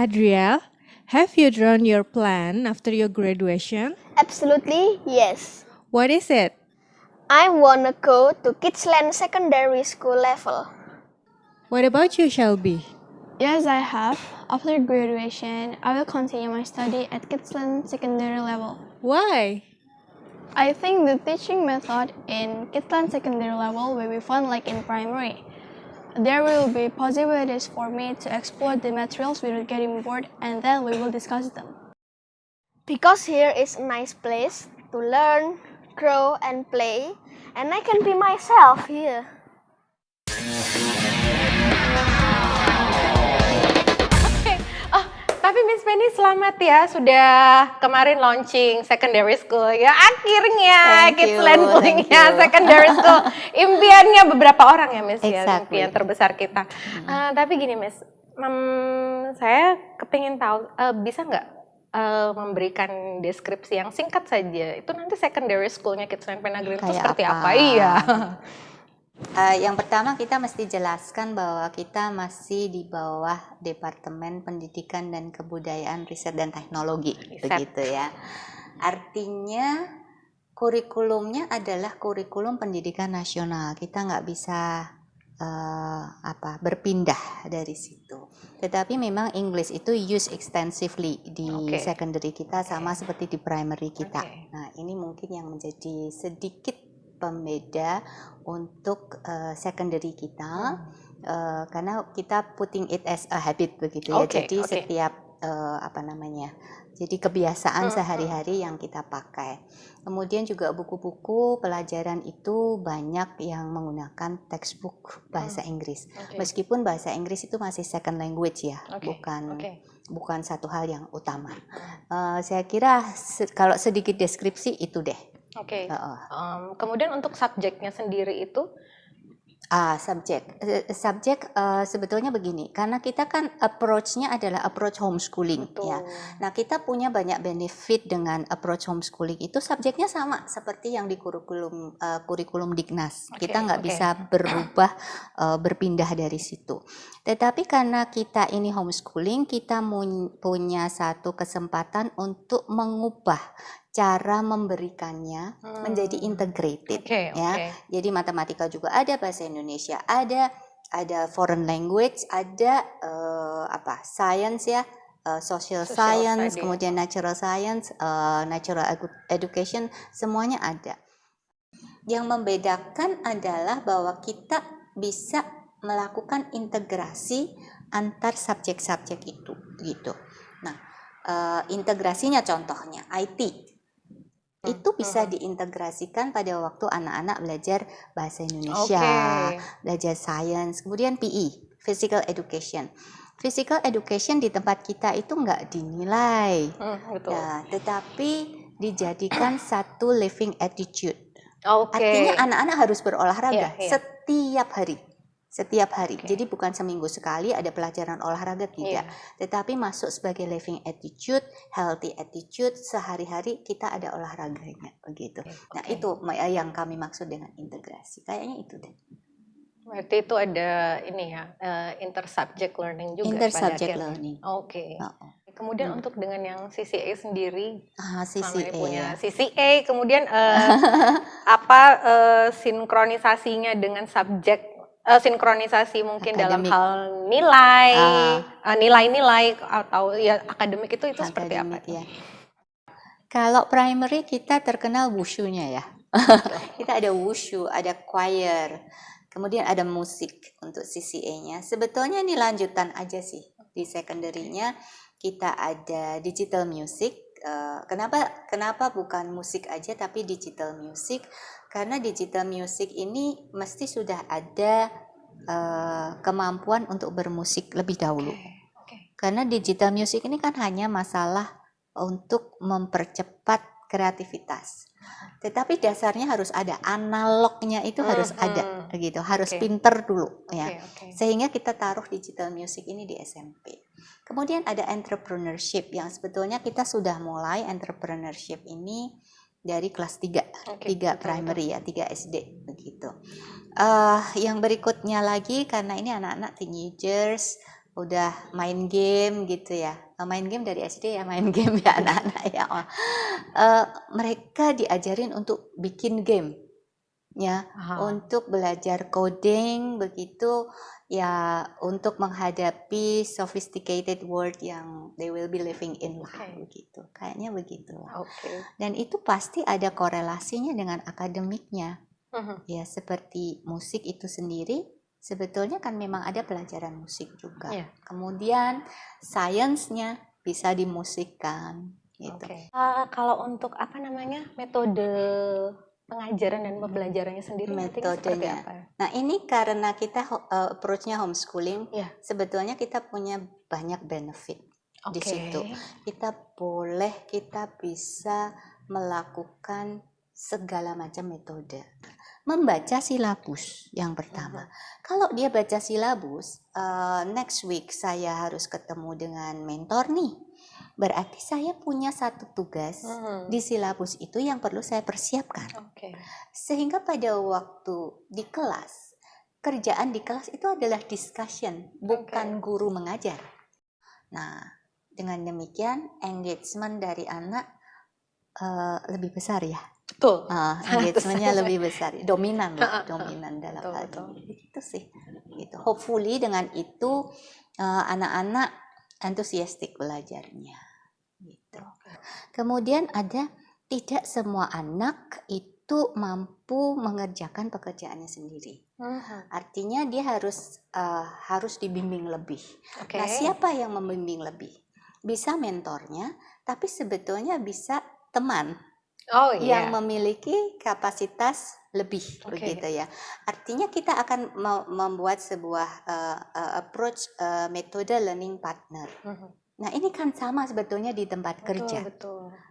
Adriel, have you drawn your plan after your graduation? Absolutely, yes. What is it? I wanna go to Kidsland Secondary School level. What about you, Shelby? Yes, I have. After graduation, I will continue my study at Kidsland Secondary level. Why? I think the teaching method in Kidsland Secondary level will be fun like in primary. There will be possibilities for me to explore the materials without getting bored, and then we will discuss them. Because here is a nice place to learn, grow, and play, and I can be myself here. Tapi Miss Penny selamat ya, sudah kemarin launching secondary school ya. Akhirnya Kidsland punya secondary school. Impiannya beberapa orang ya Miss ya, impian terbesar kita. Tapi gini Miss, saya kepingin tahu, bisa nggak memberikan deskripsi yang singkat saja, itu nanti secondary schoolnya Kidsland Penagreen itu seperti apa? Iya. Yang pertama kita mesti jelaskan bahwa kita masih di bawah Departemen Pendidikan dan Kebudayaan Riset dan Teknologi, begitu ya. Artinya kurikulumnya adalah kurikulum pendidikan nasional. Kita nggak bisa berpindah dari situ. Tetapi memang English itu use extensively di secondary kita sama seperti di primary kita. Nah, ini mungkin yang menjadi sedikit pembeda untuk secondary kita, karena kita putting it as a habit begitu ya. Jadi setiap jadi kebiasaan sehari-hari yang kita pakai. Kemudian juga buku-buku pelajaran itu banyak yang menggunakan textbook bahasa Inggris. Meskipun bahasa Inggris itu masih second language ya, bukan satu hal yang utama. Saya kira kalau sedikit deskripsi itu deh. Kemudian untuk subjeknya sendiri itu? Subjek sebetulnya begini, karena kita kan approach-nya adalah approach homeschooling. Ya. Nah, kita punya banyak benefit dengan approach homeschooling itu, subjeknya sama seperti yang di kurikulum Dignas. Kita nggak bisa berubah, berpindah dari situ. Tetapi karena kita ini homeschooling, kita punya satu kesempatan untuk mengubah cara memberikannya menjadi integrated, ya. Jadi matematika juga ada, bahasa Indonesia ada foreign language, ada science ya, social science, kemudian natural science, natural education, semuanya ada. Yang membedakan adalah bahwa kita bisa melakukan integrasi antar subjek-subjek itu, gitu. Nah, integrasinya contohnya IT. Itu bisa diintegrasikan pada waktu anak-anak belajar bahasa Indonesia, belajar sains, kemudian PE, physical education. Physical education di tempat kita itu nggak dinilai, tetapi dijadikan satu living attitude. Artinya anak-anak harus berolahraga setiap hari. Jadi bukan seminggu sekali ada pelajaran olahraga, tidak. Tetapi masuk sebagai living attitude, healthy attitude, sehari-hari kita ada olahraganya, begitu. Nah, itu yang kami maksud dengan integrasi. Kayaknya itu deh. Berarti itu ada ini ya, intersubject learning juga. Intersubject learning. Kemudian untuk dengan yang CCA sendiri, CCA punya CCA, kemudian sinkronisasinya dengan subjek, sinkronisasi mungkin akademik, dalam hal nilai-nilai atau ya akademik itu seperti apa? Ya. Kalau primary kita terkenal wushu-nya ya. Kita ada wushu, ada choir, kemudian ada musik untuk CCA-nya. Sebetulnya ini lanjutan aja sih. Di secondary-nya kita ada digital music. Kenapa bukan musik aja tapi digital music? Karena digital music ini mesti sudah ada kemampuan untuk bermusik lebih dahulu. Karena digital music ini kan hanya masalah untuk mempercepat kreativitas. Tetapi dasarnya harus ada, analognya itu harus ada, gitu. Harus pinter dulu, ya. Sehingga kita taruh digital music ini di SMP. Kemudian ada entrepreneurship yang sebetulnya kita sudah mulai entrepreneurship ini dari kelas 3 primary ya, 3 SD begitu. Yang berikutnya lagi, karena ini anak-anak teenagers, udah main game gitu ya. Main game dari SD ya, main game ya anak-anak ya. Mereka diajarin untuk bikin game ya, untuk belajar coding begitu ya, untuk menghadapi sophisticated world yang they will be living in lah, begitu. Kayaknya begitu. Dan itu pasti ada korelasinya dengan akademiknya. Ya, seperti musik itu sendiri sebetulnya kan memang ada pelajaran musik juga. Kemudian sainsnya bisa dimusikkan gitu. Kalau untuk apa namanya, metode pengajaran dan pembelajarannya sendiri metodenya. Nah, ini karena kita approach-nya homeschooling, sebetulnya kita punya banyak benefit di situ. Kita bisa melakukan segala macam metode. Membaca silabus yang pertama. Kalau dia baca silabus, next week saya harus ketemu dengan mentor nih. Berarti saya punya satu tugas di silabus itu yang perlu saya persiapkan. Sehingga pada waktu di kelas, kerjaan di kelas itu adalah discussion, bukan guru mengajar. Nah, dengan demikian engagement dari anak lebih besar ya. Betul. Engagementnya lebih besar, dominan lah, dominan dalam hal ini. Itu sih. Gitu. Hopefully dengan itu anak-anak enthusiastic belajarnya gitu. Kemudian tidak semua anak itu mampu mengerjakan pekerjaannya sendiri. Artinya dia harus dibimbing lebih. Nah, siapa yang membimbing lebih? Bisa mentornya, tapi sebetulnya bisa teman yang memiliki kapasitas lebih, begitu ya. Artinya kita akan membuat sebuah approach metode learning partner. Nah, ini kan sama sebetulnya di tempat kerja.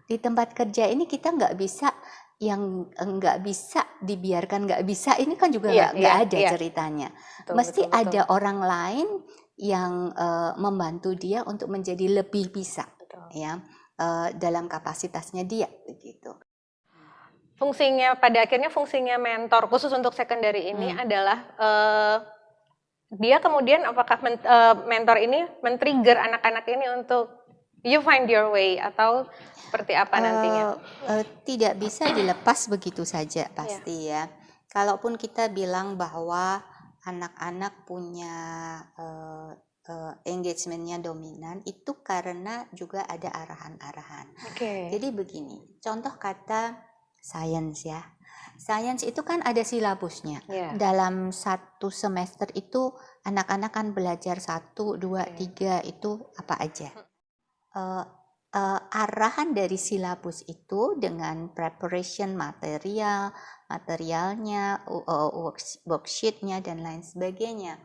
Di tempat kerja ini kita nggak bisa yang nggak bisa dibiarkan nggak bisa, ini kan juga nggak ada ceritanya. Mesti ada orang lain yang membantu dia untuk menjadi lebih bisa, ya, dalam kapasitasnya dia, begitu. Pada akhirnya fungsinya mentor khusus untuk secondary ini adalah dia kemudian apakah mentor ini men-trigger anak-anak ini untuk you find your way atau seperti apa nantinya? Tidak bisa dilepas begitu saja pasti ya. Kalaupun kita bilang bahwa anak-anak punya engagementnya dominan, itu karena juga ada arahan-arahan. Jadi begini, contoh kata sains ya. Sains itu kan ada silabusnya. Dalam satu semester itu anak-anak kan belajar 1, 2, 3 itu apa aja. Arahan dari silabus itu dengan preparation materialnya, worksheetnya dan lain sebagainya.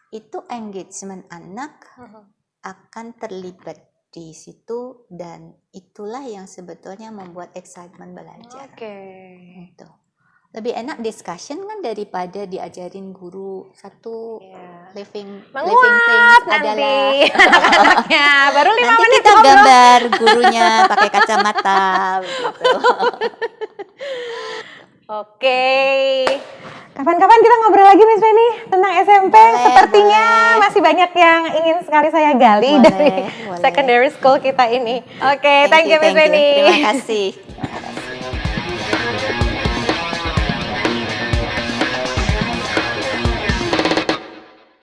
Itu engagement anak akan terlibat di situ, dan itulah yang sebetulnya membuat excitement belajar. Gitu. Lebih enak discussion kan daripada diajarin guru satu living things adalah anak-anaknya baru 5 nanti menit kita gambar gurunya pakai kacamata begitu. Kapan-kapan kita ngobrol lagi Miss Penny tentang SMP. Sepertinya masih banyak yang ingin sekali saya gali dari secondary school kita ini. Thank you Miss Penny. Terima kasih.